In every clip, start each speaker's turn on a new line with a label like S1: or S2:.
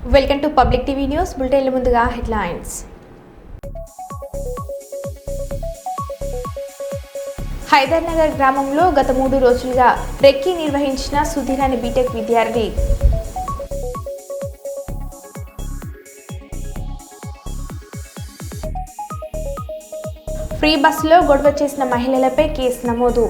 S1: Welcome to public TV news bulletin. ముందుగా headlines. Hydernagar గ్రామంలో గత 3 రోజులుగా రెక్కీ నిర్వహించిన సుధీర్ అనే బీటెక్ విద్యార్థి. ఫ్రీ బస్సులో గొడవ చేసిన మహిళలపై కేసు నమోదు.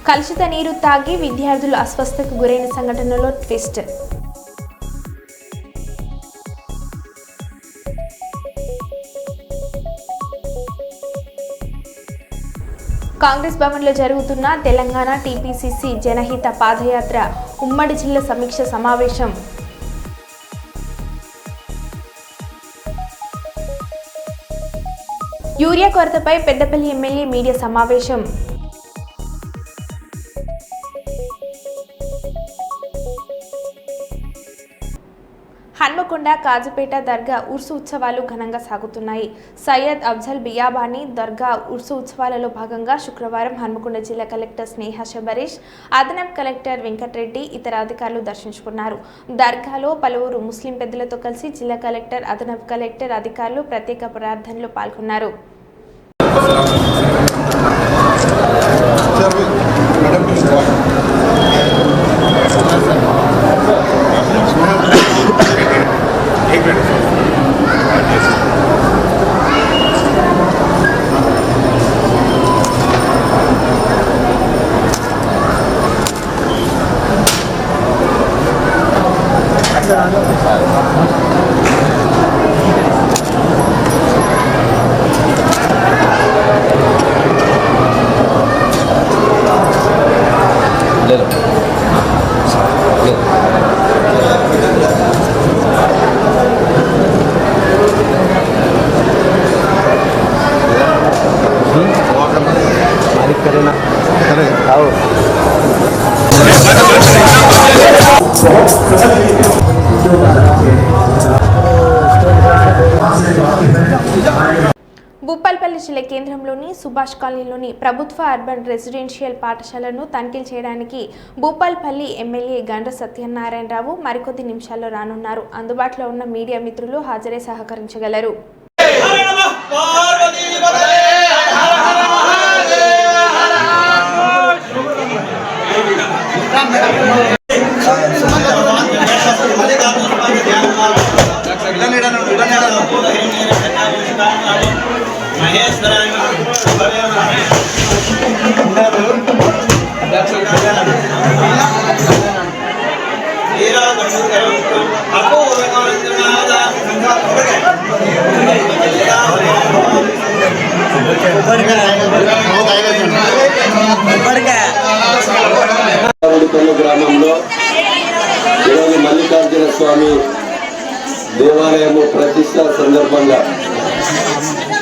S1: కలుషిత నీరు తాగి విద్యార్థులు అస్వస్థతకు గురైన సంఘటనలో ట్విస్ట్. కాంగ్రెస్ భవన్లో జరుగుతున్న తెలంగాణ టీపీసీసీ జనహిత పాదయాత్ర ఉమ్మడి జిల్లా సమీక్ష సమావేశం. యూరియా కొరతపై పెద్దపల్లి ఎమ్మెల్యే మీడియా సమావేశం. హన్మకొండ కాజుపేట దర్గా ఉర్సు ఉత్సవాలు ఘనంగా సాగుతున్నాయి. సయ్యద్ అఫ్జల్ బియాబానీ దర్గా ఉర్సు ఉత్సవాలలో భాగంగా శుక్రవారం హన్మకొండ జిల్లా కలెక్టర్ స్నేహ శబరీష్, అదనపు కలెక్టర్ వెంకటరెడ్డి ఇతర అధికారులు దర్శించుకున్నారు. దర్గాలో పలువురు ముస్లిం పెద్దలతో కలిసి జిల్లా కలెక్టర్, అదనపు కలెక్టర్ అధికారులు ప్రత్యేక ప్రార్థనలో పాల్గొన్నారు. భూపాల్పల్లి జిల్లా కేంద్రంలోని సుభాష్ కాలనీలోని ప్రభుత్వ అర్బన్ రెసిడెన్షియల్ పాఠశాలను తనిఖీలు చేయడానికి భూపాల్పల్లి ఎమ్మెల్యే గండ్ర సత్యనారాయణరావు మరికొద్ది నిమిషాల్లో రానున్నారు. అందుబాటులో ఉన్న మీడియా మిత్రులు హాజరై సహకరించగలరు.
S2: గ్రామంలో ఈరోజు మల్లికార్జున స్వామి దేవాలయము ప్రతిష్ట సందర్భంగా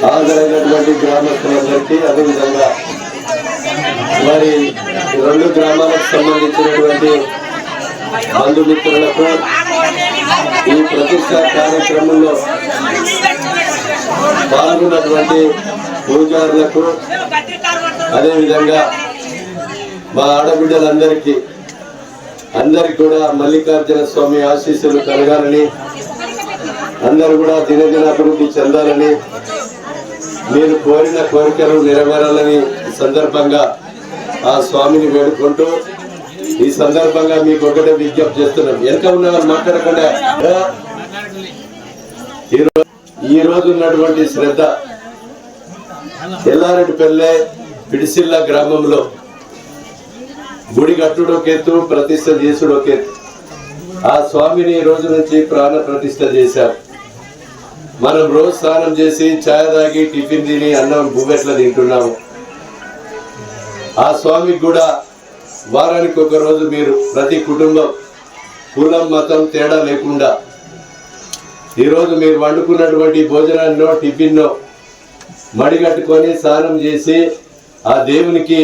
S2: హాజరైనటువంటి గ్రామస్తులందరికీ, అదేవిధంగా మరి 2 గ్రామాలకు సంబంధించినటువంటి బంధుమిత్రులకు ఈ ప్రతిష్ట కార్యక్రమంలో పాల్గొన్నటువంటి పూజారులకు, అదేవిధంగా మా ఆడబిడ్డలందరికీ కూడా మల్లికార్జున స్వామి ఆశీస్సులు కలగాలని, అందరూ కూడా దినదిన అభివృద్ధి చెందాలని, మీరు కోరిన కోరికలు నెరవేరాలని ఈ సందర్భంగా ఆ స్వామిని వేడుకుంటూ ఈ సందర్భంగా మీకు ఒకటే విజ్ఞప్తి చేస్తున్నాం. వెనక ఉన్న వాళ్ళు మాట్లాడకుండా ఈ రోజు ఉన్నటువంటి శ్రద్ధ ఎల్లారెడ్డిపల్లె పిడిసిల్ల గ్రామంలో గుడి కట్టుడు ఒకెత్తు, ప్రతిష్ట చేసుడు ఒకెత్తు. ఆ స్వామిని ఈ రోజు నుంచి ప్రాణ ప్రతిష్ట చేశాం. మనం రోజు స్నానం చేసి ఛాయ్ తాగి టిఫిన్ తిని అన్నం బువ్వెట్లా తింటున్నాము. ఆ స్వామికి కూడా వారానికి ఒక రోజు మీరు ప్రతి కుటుంబం కులం మతం తేడా లేకుండా ఈరోజు మీరు వండుకున్నటువంటి భోజనాన్నో టిఫిన్నో మడిగట్టుకొని స్నానం చేసి ఆ దేవునికి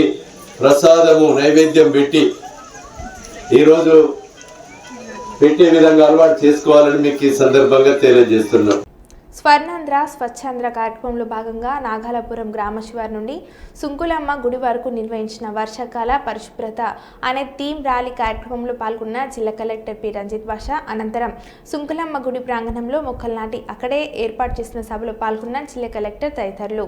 S2: ప్రసాదము నైవేద్యం పెట్టి ఈరోజు పెట్టే విధంగా అలవాటు చేసుకోవాలని మీకు ఈ సందర్భంగా తెలియజేస్తున్నాం.
S1: స్వర్ణాంధ్ర స్వచ్ఛాంధ్ర కార్యక్రమంలో భాగంగా నాగాలపురం గ్రామ శివారు నుండి సుంకులమ్మ గుడి వరకు నిర్వహించిన వర్షాకాల పరిశుభ్రత అనే థీమ్ ర్యాలీ కార్యక్రమంలో పాల్గొన్న జిల్లా కలెక్టర్ పి రంజిత్ బాషా. అనంతరం సుంకులమ్మ గుడి ప్రాంగణంలో మొక్కలు నాటి అక్కడే ఏర్పాటు చేసిన సభలో పాల్గొన్న జిల్లా కలెక్టర్ తదితరులు.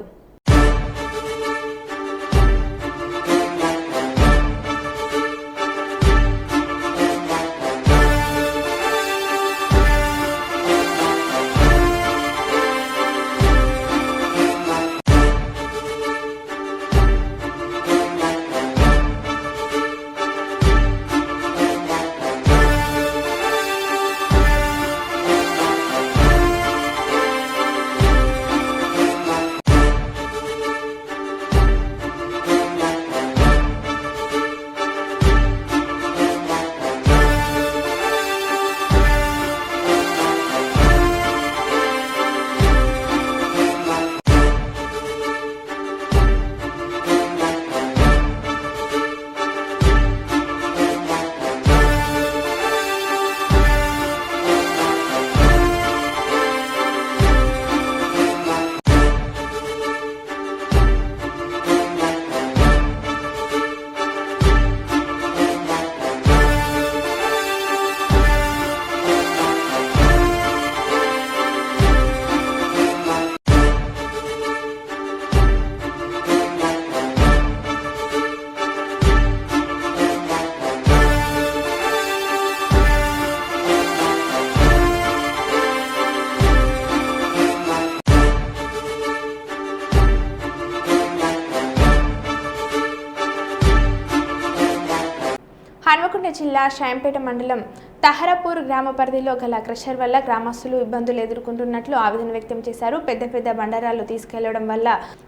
S1: హన్మకొండ జిల్లా షాంపేట మండలం తహరపూర్ గ్రామ పరిధిలో గల క్రషర్ వల్ల గ్రామస్తులు ఇబ్బందులు ఎదుర్కొంటున్నట్లు ఆవేదన వ్యక్తం చేశారు. పెద్ద పెద్ద బండరాలు తీసుకెళ్లడం వల్ల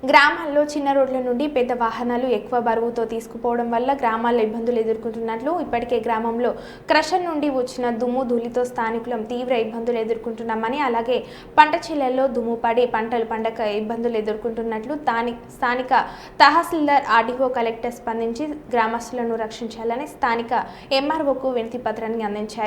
S1: గ్రామాల్లో చిన్న రోడ్ల నుండి పెద్ద వాహనాలు ఎక్కువ బరువుతో తీసుకుపోవడం వల్ల గ్రామాల్లో ఇబ్బందులు ఎదుర్కొంటున్నట్లు, ఇప్పటికే గ్రామంలో క్రషర్ నుండి వచ్చిన దుమ్ము ధూళితో స్థానికులం తీవ్ర ఇబ్బందులు ఎదుర్కొంటున్నామని, అలాగే పంట చేలల్లో దుమ్ము పడి పంటలు పండక ఇబ్బందులు ఎదుర్కొంటున్నట్లు స్థానిక తహసీల్దార్, ఆర్డీఓ, కలెక్టర్ స్పందించి గ్రామస్తులను రక్షించాలని స్థానిక ఎంఆర్ఓకు వినతి పత్రాన్ని అందించారు.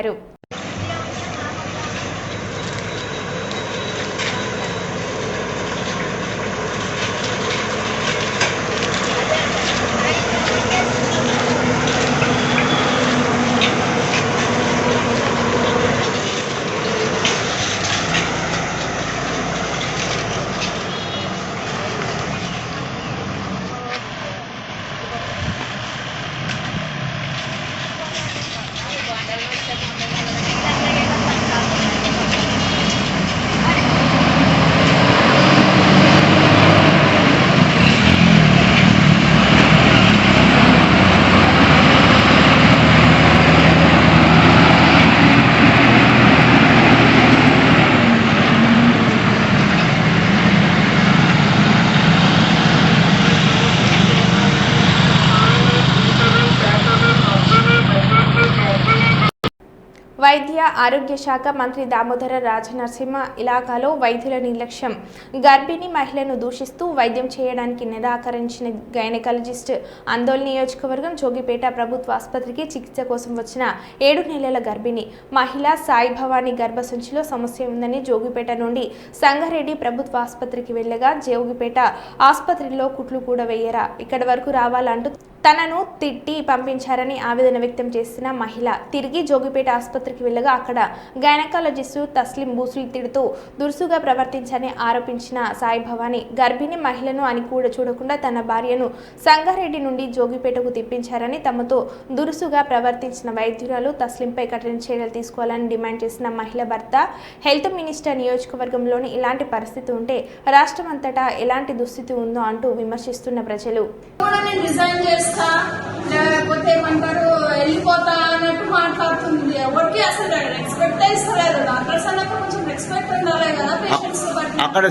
S1: వైద్య ఆరోగ్య శాఖ మంత్రి దామోదర రాజనరసింహ ఇలాకాలో వైద్యుల నిర్లక్ష్యం, గర్భిణీ మహిళను దూషిస్తూ వైద్యం చేయడానికి నిరాకరించిన గైనకాలజిస్ట్ ఆందోళన నియోజకవర్గం జోగిపేట ప్రభుత్వ ఆసుపత్రికి చికిత్స కోసం వచ్చిన 7 నెలల గర్భిణి మహిళ సాయి భవానీ గర్భసంచిలో సమస్య ఉందని జోగిపేట నుండి సంగారెడ్డి ప్రభుత్వ ఆసుపత్రికి వెళ్ళగా జోగిపేట ఆసుపత్రిలో కుట్లు కూడా వేయరా, ఇక్కడి వరకు రావాలంటూ తనను తిట్టి పంపించారని ఆవేదన వ్యక్తం చేసిన మహిళ తిరిగి జోగిపేట ఆసుపత్రికి వెళ్ళగా అక్కడ గైనకాలజిస్టు తస్లిం బూసులు తిడుతూ దురుసుగా ప్రవర్తించని ఆరోపించిన సాయి భవానీ గర్భిణీ మహిళను అని కూడా చూడకుండా తన భార్యను సంగారెడ్డి నుండి జోగిపేటకు తిప్పించారని, తమతో దురుసుగా ప్రవర్తించిన వైద్యురాలు తస్లింపై కఠిన చర్యలు తీసుకోవాలని డిమాండ్ చేసిన మహిళ భర్త హెల్త్ మినిస్టర్ నియోజకవర్గంలోని ఇలాంటి పరిస్థితి ఉంటే రాష్ట్రమంతటా ఎలాంటి దుస్థితి ఉందో అంటూ విమర్శిస్తున్న ప్రజలు
S3: లేకపోతే ఏమంటారు వెళ్ళిపోతా అన్నట్టు మాట్లాడుతుంది. ఎవరికి అసలు రెస్పెక్ట్ ఇస్తలేదు. డాక్టర్స్ అన్నప్పుడు కొంచెం రెస్పెక్ట్ ఉండాలి కదా పేషెంట్స్ అక్కడ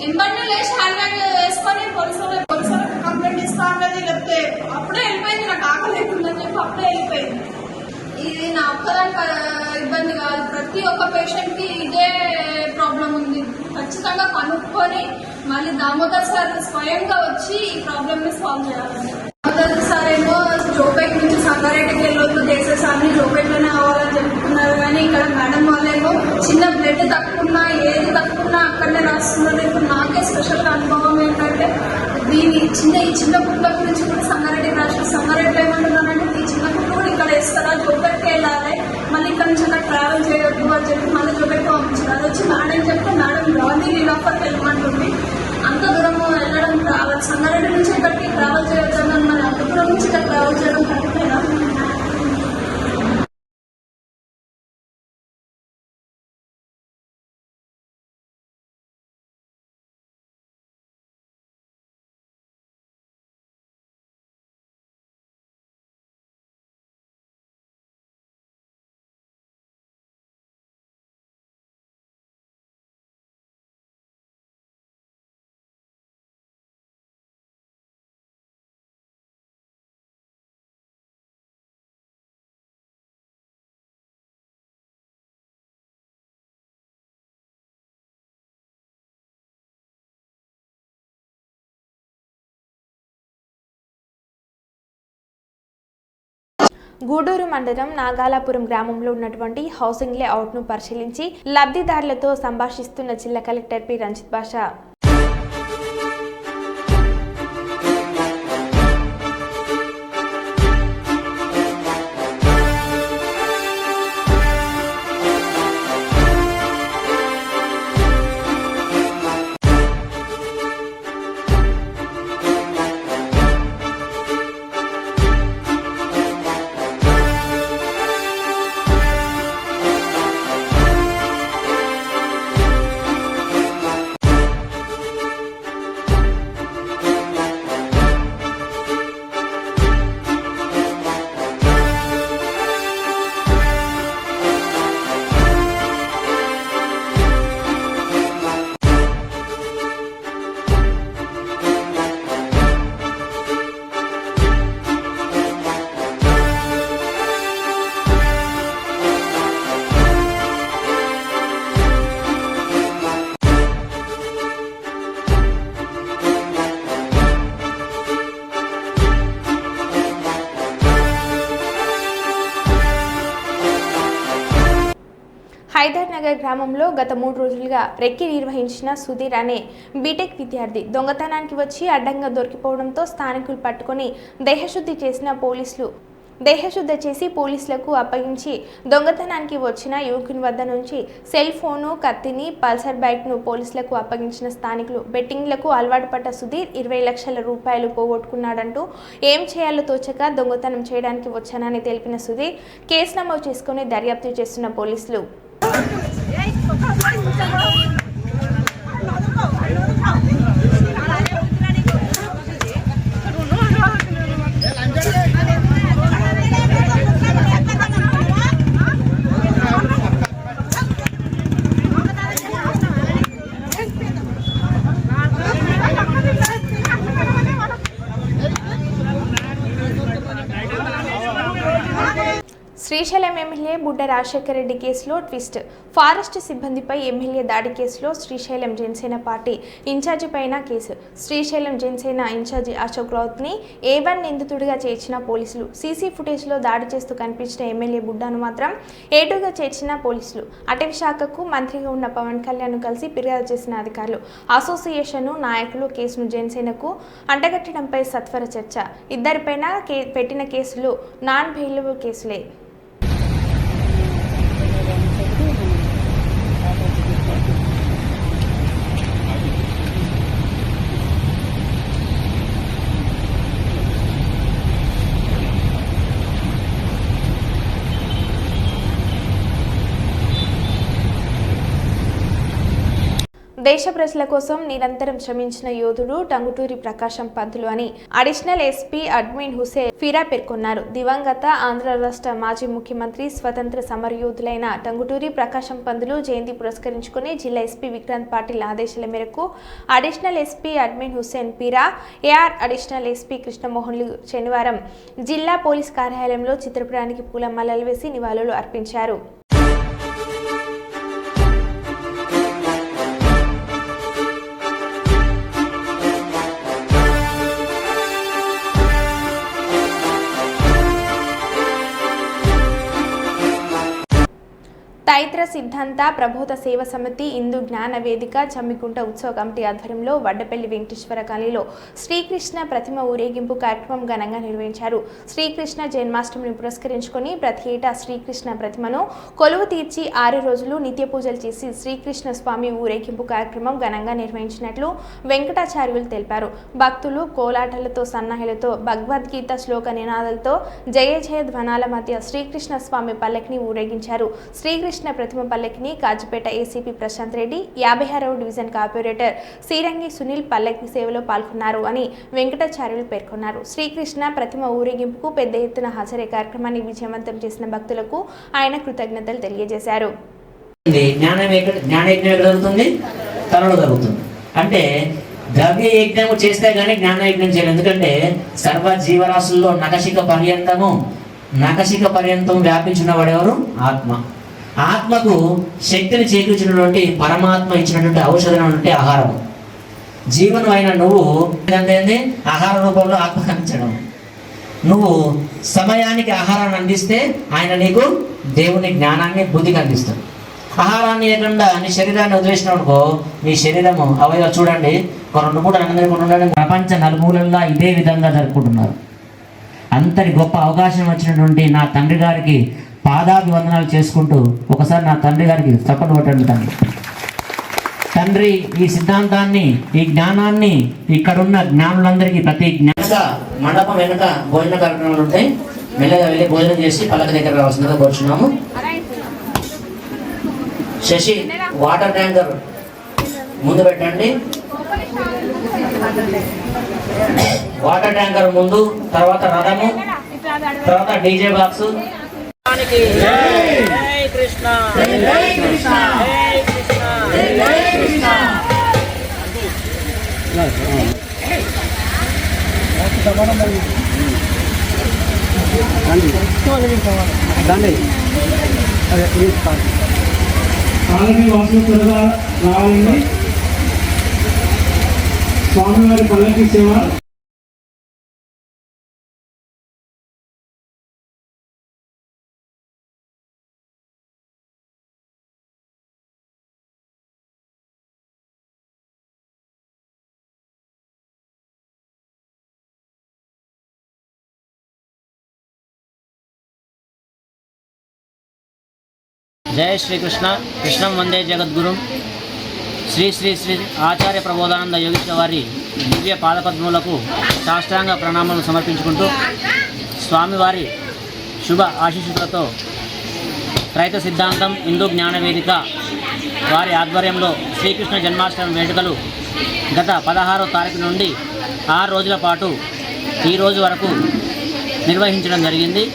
S3: ఎంబడిని లేచి హ్యాండ్ బ్యాగ్ వేసుకొని పోలీసులకు కంప్లైంట్ ఇస్తా అన్నది. లేకపోతే అప్పుడే వెళ్ళిపోయింది. నాకు ఆకలి లేకుందని చెప్పి అప్పుడే వెళ్ళిపోయింది. ఇది నా ఒక్కదానికి ఇబ్బంది కాదు, ప్రతి ఒక్క పేషెంట్ కి ఇదే ప్రాబ్లం ఉంది. ఖచ్చితంగా కనుక్కొని మళ్ళీ దామోదర్ సార్ స్వయంగా వచ్చి ఈ ప్రాబ్లమ్ ని సాల్వ్ చేయాలండి. దామోదర్ సార్ ఏమో జోపేట్ నుంచి సంగారెడ్డికి వెళ్ళొద్దు చేసేసారి జోపేట్లోనే అవ్వాలని చెప్తున్నారు. కానీ ఇక్కడ మేడం వాళ్ళేమో చిన్న బ్లడ్ తక్కువ ఏది తక్కువ అక్కడనే రాస్తున్నారు. ఇప్పుడు నాకే స్పెషల్గా అనుభవం ఏంటంటే ఈ చిన్న కుట్ల గురించి కూడా సంగారెడ్డి రాష్ట్రం సంగారెడ్డిలో ఏమంటున్నానంటే ఈ చిన్న కుట్లు కూడా ఇక్కడ వేస్తారా, జొబ్బెట్కి వెళ్ళాలి, మళ్ళీ ఇక్కడ నుంచి అక్కడ ట్రావెల్ చేయొద్దు అని చెప్పి మళ్ళీ జొబ్బెట్కి పంపించారు. అది వచ్చి మేడం చెప్తే మేడం రావాలి లీలాపర్కి వెళ్ళమంటుంది. అంత దూరం వెళ్ళడం ట్రావెల్ సంగారెడ్డి నుంచి ఇక్కడికి ట్రావెల్ చేయొద్దని మరి అంత దూరం నుంచి ఇక్కడ ట్రావెల్ చేయడం కరెక్టేనా?
S1: గూడూరు మండలం నాగాలాపురం గ్రామంలో ఉన్నటువంటి హౌసింగ్ లేఅవుట్ను పరిశీలించి లబ్ధిదారులతో సంభాషిస్తున్న జిల్లా కలెక్టర్ పి రంజిత్ బాషా. హైదర్ నగర్ గ్రామంలో గత 3 రోజులుగా రెక్కి నిర్వహించిన సుధీర్ అనే బీటెక్ విద్యార్థి దొంగతనానికి వచ్చి అడ్డంగా దొరికిపోవడంతో స్థానికులు పట్టుకొని దేహశుద్ధి చేసి పోలీసులకు అప్పగించి దొంగతనానికి వచ్చిన యువకుని వద్ద నుంచి సెల్ ఫోను, కత్తిని, పల్సర్ బైక్ను పోలీసులకు అప్పగించిన స్థానికులు బెట్టింగ్లకు అలవాటు పడ్డ సుధీర్ 20 లక్షల రూపాయలు పోగొట్టుకున్నాడంటూ ఏం చేయాలో తోచక దొంగతనం చేయడానికి వచ్చానని తెలిపిన సుధీర్ కేసు నమోదు చేసుకుని దర్యాప్తు చేస్తున్న పోలీసులు శ్రీశైలం ఎమ్మెల్యే బుడ్డ రాజశేఖర రెడ్డి కేసులో ట్విస్ట్. ఫారెస్ట్ సిబ్బందిపై ఎమ్మెల్యే దాడి కేసులో శ్రీశైలం జనసేన పార్టీ ఇన్ఛార్జి పైన కేసు. శ్రీశైలం జనసేన ఇన్ఛార్జి అశోక్ రౌత్ని A1 నిందితుడిగా చేర్చిన పోలీసులు. సీసీ ఫుటేజ్లో దాడి చేస్తూ కనిపించిన ఎమ్మెల్యే బుడ్డాను మాత్రం A2గా చేర్చిన పోలీసులు. అటవీ శాఖకు మంత్రిగా ఉన్న పవన్ కళ్యాణ్ కలిసి ఫిర్యాదు చేసిన అధికారులు. అసోసియేషన్ నాయకులు కేసును జనసేనకు అంటగట్టడంపై సత్వర చర్చ. ఇద్దరిపైన పెట్టిన కేసులు నాన్ బెయిలబుల్ కేసులే. దేశ ప్రజల కోసం నిరంతరం శ్రమించిన యోధుడు టంగుటూరి ప్రకాశం పంతులు అని అడిషనల్ ఎస్పీ అడ్మిన్ హుసేన్ ఫీరా పేర్కొన్నారు. దివంగత ఆంధ్ర రాష్ట్ర మాజీ ముఖ్యమంత్రి స్వతంత్ర సమరయోధులైన టంగుటూరి ప్రకాశం పంతులు జయంతి పురస్కరించుకుని జిల్లా ఎస్పీ విక్రాంత్ పాటిల్ ఆదేశాల మేరకు additional SP admin Hussain Peera, AR additional SP కృష్ణమోహన్లు శనివారం జిల్లా పోలీస్ కార్యాలయంలో చిత్రపటానికి పూలమాలలు వేసి నివాళులు అర్పించారు. చైత్ర సిద్ధాంత ప్రబోధ సేవ సమితి హిందూ జ్ఞాన వేదిక జమ్మికుంట ఉత్సవ కమిటీ ఆధ్వర్యంలో వడ్డపల్లి వెంకటేశ్వర కాలనీలో శ్రీకృష్ణ ప్రతిమ ఊరేగింపు కార్యక్రమం ఘనంగా నిర్వహించారు. శ్రీకృష్ణ జన్మాష్టమిని పురస్కరించుకొని ప్రతి ఏటా శ్రీకృష్ణ ప్రతిమను కొలువు తీర్చి 6 రోజులు నిత్య పూజలు చేసి శ్రీకృష్ణ స్వామి ఊరేగింపు కార్యక్రమం ఘనంగా నిర్వహించినట్లు వెంకటాచార్యులు తెలిపారు. భక్తులు కోలాటలతో సన్నాహిలతో భగవద్గీత శ్లోక నినాదాలతో జయ జయ ధ్వనాల మధ్య శ్రీకృష్ణ స్వామి పల్లకిని ఊరేగించారు. శ్రీకృష్ణ ప్రతిమ పల్లకిని కాజుపేట ఏసీపీ ప్రశాంత్ రెడ్డి, 56వ డివిజన్ కార్పొరేటర్ శ్రీరంగి సునీల్ పల్లకి సేవలో పాల్గొన్నారు అని వెంకటాచార్యులు పేర్కొన్నారు. శ్రీకృష్ణ ప్రతిమ ఊరేగింపుకు పెద్ద ఎత్తున హాజరై కార్యక్రమాన్ని విజయవంతం చేసిన భక్తులకు ఆయన కృతజ్ఞతలు తెలియజేశారు.
S4: జరుగుతుంది, తనలో జరుగుతుంది. అంటే ద్రవ్య యజ్ఞము చేస్తే గానీ జ్ఞాన యజ్ఞం చేయాలి. ఎందుకంటే సర్వ జీవరాశుల్లో నకశిక పర్యంతం వ్యాపించిన వాడెవరు? ఆత్మ. ఆత్మకు శక్తిని చేకూర్చినటువంటి పరమాత్మ ఇచ్చినటువంటి ఔషధం అంటే ఆహారం. జీవనం అయిన నువ్వు ఆహార రూపంలో ఆత్మ అందించడం. నువ్వు సమయానికి ఆహారాన్ని అందిస్తే ఆయన నీకు దేవుని జ్ఞానాన్ని బుద్ధికి అందిస్తాడు. ఆహారాన్ని లేకుండా నీ శరీరాన్ని వదిలేసినప్పుడు నీ శరీరము అవయవ చూడండి, ఒక 2 పూటలు అందరికీ ఉండండి. ప్రపంచ నలుమూలల్లో ఇదే విధంగా జరుపుకుంటున్నారు. అంతటి గొప్ప అవకాశం వచ్చినటువంటి నా తండ్రి గారికి పాదాభివందనాలు చేసుకుంటూ ఒకసారి నా తండ్రి గారికి చప్పట్లు కొట్టండి. తండ్రి ఈ సిద్ధాంతాన్ని, ఈ జ్ఞానాన్ని ఇక్కడున్న జ్ఞానులందరికీ ప్రతి మండపం వెనుక భోజన కార్యక్రమాలు ఉంటాయి. మెల్లగా వెళ్ళి భోజనం చేసి పల్లకి దగ్గర రావాల్సిందిగా కోరుచున్నాము. శశి వాటర్ ట్యాంకర్ ముందు పెట్టండి. వాటర్ ట్యాంకర్ ముందు, తర్వాత రథము, తర్వాత డీజే బాక్స్. జై కృష్ణ, జై కృష్ణ, జై కృష్ణ, జై కృష్ణ.
S5: కాలనీ వాసులు త్వరగా రావాలండి. స్వామివారి పల్లకి సేవ.
S4: జయ శ్రీకృష్ణ. కృష్ణం వందే జగద్గురు. శ్రీ శ్రీ శ్రీ ఆచార్య ప్రబోధానంద యోగీశ్వర వారి దివ్య పాదపద్మములకు సాష్టాంగ ప్రణామాలను సమర్పించుకుంటూ స్వామివారి శుభ ఆశీస్సులతో త్రైత సిద్ధాంతం హిందూ జ్ఞాన వేదిక వారి ఆధ్వర్యంలో శ్రీకృష్ణ జన్మాష్టమి వేడుకలు గత 16వ తారీఖు నుండి 6 రోజుల పాటు ఈ రోజు వరకు నిర్వహించడం జరిగింది.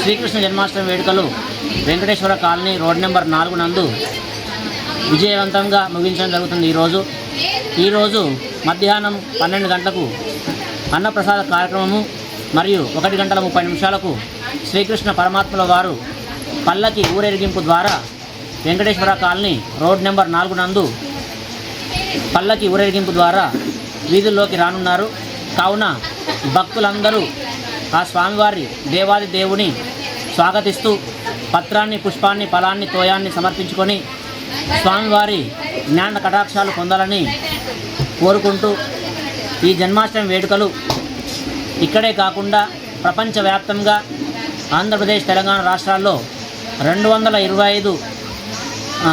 S4: శ్రీకృష్ణ జన్మాష్టమి వేడుకలు వెంకటేశ్వర కాలనీ రోడ్ నెంబర్ 4 నందు విజయవంతంగా ముగించడం జరుగుతుంది. ఈరోజు మధ్యాహ్నం 12 గంటలకు అన్నప్రసాద కార్యక్రమము మరియు 1 గంటల 30 నిమిషాలకు శ్రీకృష్ణ పరమాత్మల వారు పల్లకి ఊరేగింపు ద్వారా వెంకటేశ్వర కాలనీ రోడ్ నెంబర్ 4 నందు పల్లకి ఊరేగింపు ద్వారా వీధుల్లోకి రానున్నారు. కావున భక్తులందరూ ఆ స్వామివారి దేవాది దేవుని స్వాగతిస్తూ పత్రాన్ని, పుష్పాన్ని, ఫలాన్ని, తోయాన్ని సమర్పించుకొని స్వామివారి జ్ఞాన కటాక్షాలు పొందాలని కోరుకుంటూ ఈ జన్మాష్టమి వేడుకలు ఇక్కడే కాకుండా ప్రపంచవ్యాప్తంగా ఆంధ్రప్రదేశ్, తెలంగాణ రాష్ట్రాల్లో 225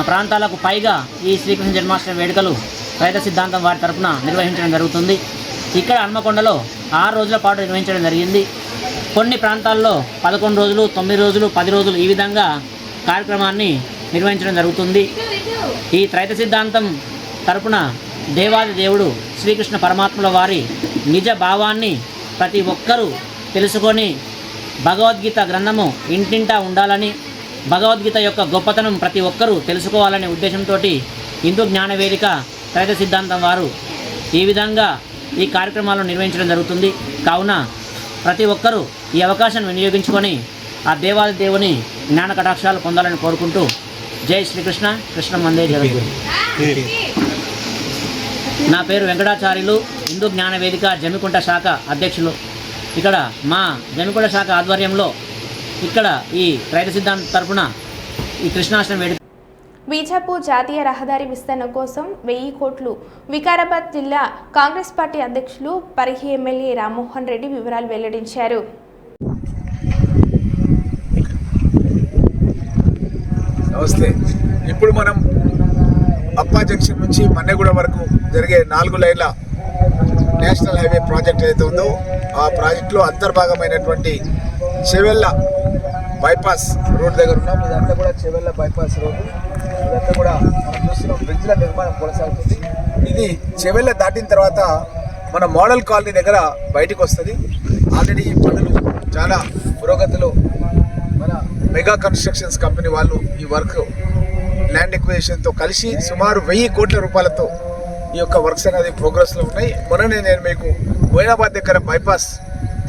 S4: ప్రాంతాలకు పైగా ఈ శ్రీకృష్ణ జన్మాష్టమి వేడుకలు త్రైత సిద్ధాంతం వారి తరఫున నిర్వహించడం జరుగుతుంది. ఇక్కడ హన్మకొండలో 6 రోజుల పాటు నిర్వహించడం జరిగింది. కొన్ని ప్రాంతాల్లో 11 రోజులు, 9 రోజులు, 10 రోజులు ఈ విధంగా కార్యక్రమాన్ని నిర్వహించడం జరుగుతుంది. ఈ త్రైత సిద్ధాంతం తరపున దేవాది దేవుడు శ్రీకృష్ణ పరమాత్మల వారి నిజ భావాన్ని ప్రతి ఒక్కరూ తెలుసుకొని భగవద్గీత గ్రంథము ఇంటింటా ఉండాలని, భగవద్గీత యొక్క గొప్పతనం ప్రతి ఒక్కరూ తెలుసుకోవాలనే ఉద్దేశంతో హిందూ జ్ఞాన వేదిక త్రైత సిద్ధాంతం వారు ఈ విధంగా ఈ కార్యక్రమాలను నిర్వహించడం జరుగుతుంది. కావున ప్రతి ఒక్కరూ ఈ అవకాశాన్ని వినియోగించుకొని ఆ దేవాది దేవుని జ్ఞాన కటాక్షాలు పొందాలని కోరుకుంటూ జై శ్రీకృష్ణ. కృష్ణం వందే జగద్గురు. నా పేరు వెంకటాచార్యులు, హిందూ జ్ఞాన వేదిక జమ్మికుంట శాఖ అధ్యక్షులు. ఇక్కడ మా జమ్మికుంట శాఖ ఆధ్వర్యంలో ఇక్కడ ఈ త్రైత సిద్ధాంతం తరపున ఈ కృష్ణాష్టమి వేడుక
S1: బీజాపూర్ జాతీయ రహదారి విస్తరణ కోసం 1000 కోట్లు. వికారాబాద్ జిల్లా కాంగ్రెస్ పార్టీ అధ్యక్షులు పరిగి ఎమ్మెల్యే రామ్మోహన్ రెడ్డి వివరాలు వెల్లడించారు.
S6: నమస్తే. ఇప్పుడు మనం అప్పా జంక్షన్ నుంచి మన్నెగూడ వరకు జరిగే 4 లైన్ల నేషనల్ హైవే ప్రాజెక్ట్ ఏదైతే ఉందో ఆ ప్రాజెక్టులో అంతర్భాగమైనటువంటి చెవెళ్ళ బైపాస్ రోడ్ దగ్గర ఉన్నాం. ఇదంతా కూడా చెవెళ్ళ బైపాస్ రోడ్డు. ఇదంతా కూడా మనం చూస్తున్నాం బ్రిడ్జ్ల నిర్మాణం కొనసాగుతుంది. ఇది చెవెళ్ళ దాటిన తర్వాత మన మోడల్ కాలనీ దగ్గర బయటకు వస్తుంది. ఆల్రెడీ ఈ పనులు చాలా పురోగతిలో మన మెగా కన్స్ట్రక్షన్స్ కంపెనీ వాళ్ళు ఈ వర్క్ ల్యాండ్ ఎక్విజిషన్తో కలిసి సుమారు 1000 కోట్ల రూపాయలతో ఈ యొక్క వర్క్స్ అనేది ప్రోగ్రెస్లో ఉన్నాయి. మొన్ననే నేను మీకు మొయినాబాద్ దగ్గర బైపాస్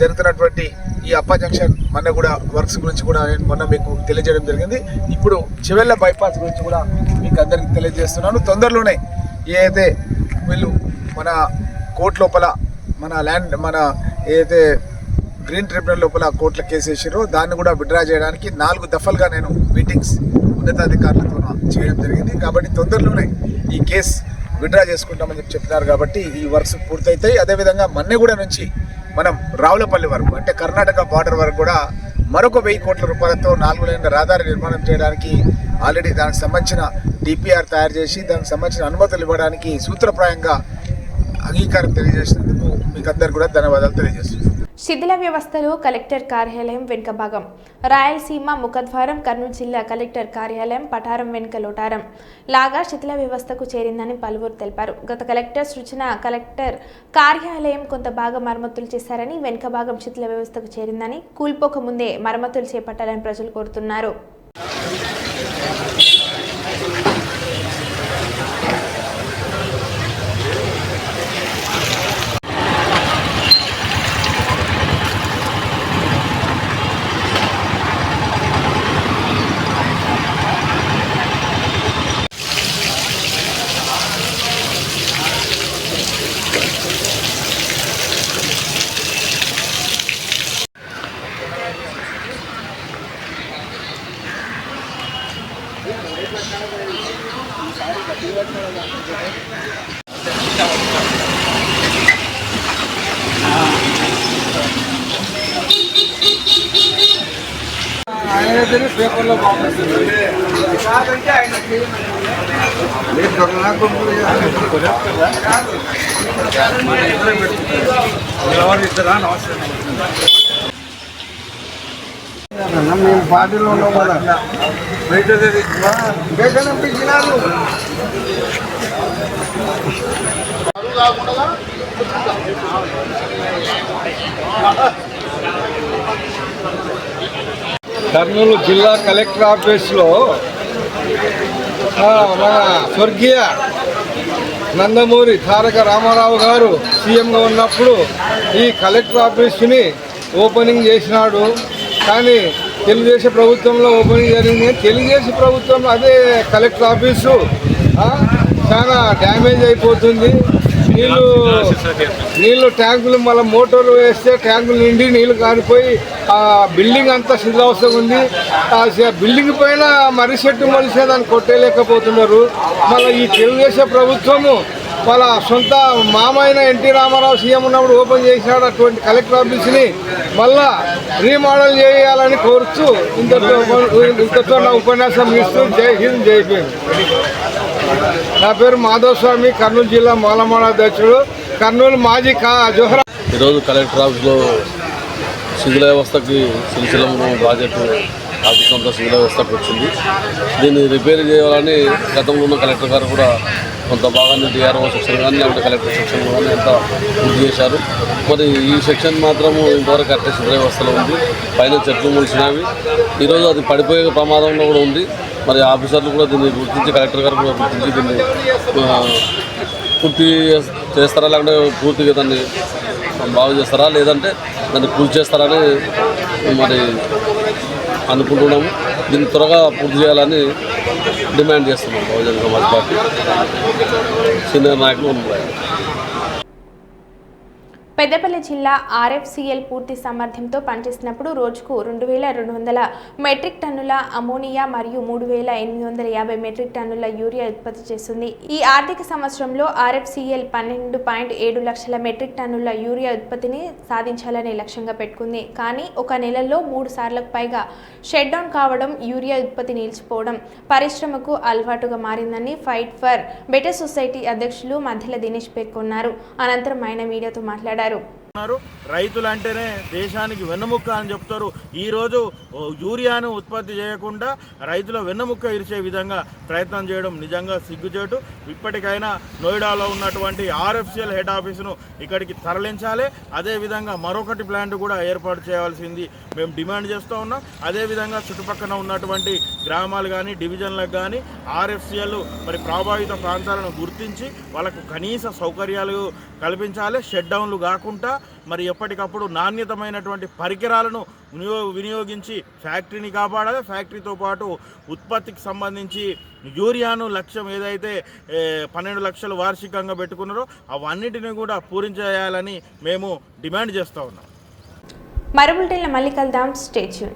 S6: జరుగుతున్నటువంటి ఈ అప్పా జంక్షన్ మన్నెగూడ వర్క్స్ గురించి కూడా నేను మొన్న మీకు తెలియజేయడం జరిగింది. ఇప్పుడు చెవెళ్ళ బైపాస్ గురించి కూడా మీకు అందరికీ తెలియజేస్తున్నాను. తొందరలోనే ఏదైతే వీళ్ళు మన కోర్టు లోపల మన ఏదైతే గ్రీన్ ట్రిబ్యునల్ లోపల కోర్టుల కేసు వేసారో దాన్ని కూడా విత్డ్రా చేయడానికి 4 దఫలుగా నేను మీటింగ్స్ ఉన్నతాధికారులతో చేయడం జరిగింది. కాబట్టి తొందరలోనే ఈ కేసు విత్డ్రా చేసుకుంటామని చెప్పినారు. కాబట్టి ఈ వర్క్స్ పూర్తవుతాయి. అదేవిధంగా మన్నెగూడ నుంచి మనం రావులపల్లి వరకు అంటే కర్ణాటక బార్డర్ వరకు కూడా మరొక 1000 కోట్ల రూపాయలతో 4 లైన్ల రహదారి నిర్మాణం చేయడానికి ఆల్రెడీ దానికి సంబంధించిన డిపిఆర్ తయారు చేసి దానికి సంబంధించిన అనుమతులు ఇవ్వడానికి సూత్రప్రాయంగా అంగీకారం తెలియజేసినందుకు మీకు అందరు కూడా ధన్యవాదాలు తెలియజేస్తున్నాను.
S1: శిథిల వ్యవస్థలో కలెక్టర్ కార్యాలయం వెనుక భాగం. రాయలసీమ ముఖద్వారం కర్నూలు జిల్లా కలెక్టర్ కార్యాలయం పటారం వెనుక లోటారం లాగా శిథిల వ్యవస్థకు చేరిందని పలువురు తెలిపారు. గత కలెక్టర్ సూచన కలెక్టర్ కార్యాలయం కొంత భాగం మరమ్మతులు చేశారని, వెనుక భాగం శిథిల వ్యవస్థకు చేరిందని, కూల్పోక ముందే మరమ్మతులు చేపట్టాలని ప్రజలు కోరుతున్నారు.
S6: పేపర్లో మేము పార్టీలో ఉన్నాం కదా బయట పంపించినారు. కర్నూలు జిల్లా కలెక్టర్ ఆఫీస్లో మన స్వర్గీయ నందమూరి తారక రామారావు గారు సీఎంగా ఉన్నప్పుడు ఈ కలెక్టర్ ఆఫీస్ని ఓపెనింగ్ చేసినాడు. కానీ తెలుగుదేశం ప్రభుత్వంలో ఓపెనింగ్ జరిగింది. తెలుగుదేశం ప్రభుత్వంలో అదే కలెక్టర్ ఆఫీసు చాలా డ్యామేజ్ అయిపోతుంది. నీళ్లు ట్యాంకులు మళ్ళీ మోటార్లు వేస్తే ట్యాంకులు నిండి నీళ్లు కారిపోయి ఆ బిల్డింగ్ అంతా శిథిలావస్థగా ఉంది. ఆ బిల్డింగ్ పైన మర్రి చెట్టు మొలిసే దాన్ని కొట్టేయలేకపోతున్నారు. మళ్ళీ ఈ తెలుగుదేశం ప్రభుత్వము వాళ్ళ సొంత మామైన ఎన్టీ రామారావు సీఎం ఉన్నప్పుడు ఓపెన్ చేసినాడు అటువంటి కలెక్టర్ ఆఫీస్ని మళ్ళా రీమోడల్ చేయాలని కోరుతూ ఇంతతో నా ఉపన్యాసం ఇస్తూ జై హింద్ జై భీమ్. నా పేరు మాధవ్ స్వామి, కర్నూలు జిల్లా మాలమాడ అధ్యక్షుడు, కర్నూలు మాజీ జోహరా.
S7: ఈరోజు కలెక్టర్ ఆఫీస్లో శిథిల వ్యవస్థకి శ్రీశైలం ప్రాజెక్టు ఆఫీస్ అంతా శిథిల వ్యవస్థకు వచ్చింది. దీన్ని రిపేర్ చేయాలని గతంలో ఉన్న కలెక్టర్ గారు కూడా కొంత భాగాన్ని డిఆర్ఓ సెక్షన్ కానీ లేకపోతే కలెక్టర్ సెక్షన్ కానీ అంతా పూర్తి చేశారు. మరి ఈ సెక్షన్ మాత్రము ఇంతవరకు కరెక్ట్ శిథిల వ్యవస్థలో ఉంది. పైన చెట్లు మొలిచినవి. ఈరోజు అది పడిపోయే ప్రమాదంలో కూడా ఉంది. మరి ఆఫీసర్లు కూడా దీన్ని గుర్తించి కలెక్టర్ గారు కూడా గుర్తించి దీన్ని పూర్తి చేస్తారా లేకుంటే పూర్తిగా దాన్ని బాగు చేస్తారా లేదంటే దాన్ని పూర్తి చేస్తారని మరి అనుకుంటున్నాము. దీన్ని త్వరగా పూర్తి చేయాలని డిమాండ్ చేస్తున్నాం బహుజన సమాజ్ పార్టీ సీనియర్ నాయకులు.
S1: పెద్దపల్లి జిల్లా ఆర్ఎఫ్సిఎల్ పూర్తి సామర్థ్యంతో పనిచేసినప్పుడు రోజుకు 2200 మెట్రిక్ టన్నుల అమోనియా మరియు 3850 మెట్రిక్ టన్నుల యూరియా ఉత్పత్తి చేస్తుంది. ఈ ఆర్థిక సంవత్సరంలో ఆర్ఎఫ్సిఎల్ 12.7 లక్షల మెట్రిక్ టన్నుల యూరియా ఉత్పత్తిని సాధించాలని లక్ష్యంగా పెట్టుకుంది. కానీ ఒక నెలలో 3 సార్లకు పైగా షట్ డౌన్ కావడం, యూరియా ఉత్పత్తి నిలిచిపోవడం పరిశ్రమకు అలవాటుగా మారిందని ఫైట్ ఫర్ బెటర్ సొసైటీ అధ్యక్షులు మధ్యల దినేష్ పేర్కొన్నారు. అనంతరం ఆయన మీడియాతో మాట్లాడారు.
S8: రైతులు అంటేనే దేశానికి వెన్నెముక్క అని చెప్తారు. ఈరోజు యూరియాను ఉత్పత్తి చేయకుండా రైతుల వెన్నెముక్క ఇరిచే విధంగా ప్రయత్నం చేయడం నిజంగా సిగ్గుచేటు. ఇప్పటికైనా నోయిడాలో ఉన్నటువంటి ఆర్ఎఫ్సిఎల్ హెడ్ ఆఫీసును ఇక్కడికి తరలించాలి. అదేవిధంగా మరొకటి ప్లాంట్ కూడా ఏర్పాటు చేయాల్సింది మేము డిమాండ్ చేస్తూ ఉన్నాం. అదేవిధంగా చుట్టుపక్కల ఉన్నటువంటి గ్రామాలు కానీ డివిజన్లకు కానీ ఆర్ఎఫ్సిఎల్ మరి ప్రభావిత ప్రాంతాలను గుర్తించి వాళ్ళకు కనీస సౌకర్యాలు కల్పించాలి. షట్ డౌన్లు కాకుండా మరి ఎప్పటికప్పుడు నాణ్యతమైనటువంటి పరికరాలను వినియోగించి ఫ్యాక్టరీని కాపాడాలి. ఫ్యాక్టరీతో పాటు ఉత్పత్తికి సంబంధించి యూరియాను లక్ష్యం ఏదైతే 12 లక్షలు వార్షికంగా పెట్టుకున్నారో అవన్నిటిని కూడా పూరించేయాలని మేము డిమాండ్ చేస్తూ ఉన్నాం.
S1: మరో బులెటిన్లో మళ్ళీ కలుద్దాం. Stay tune.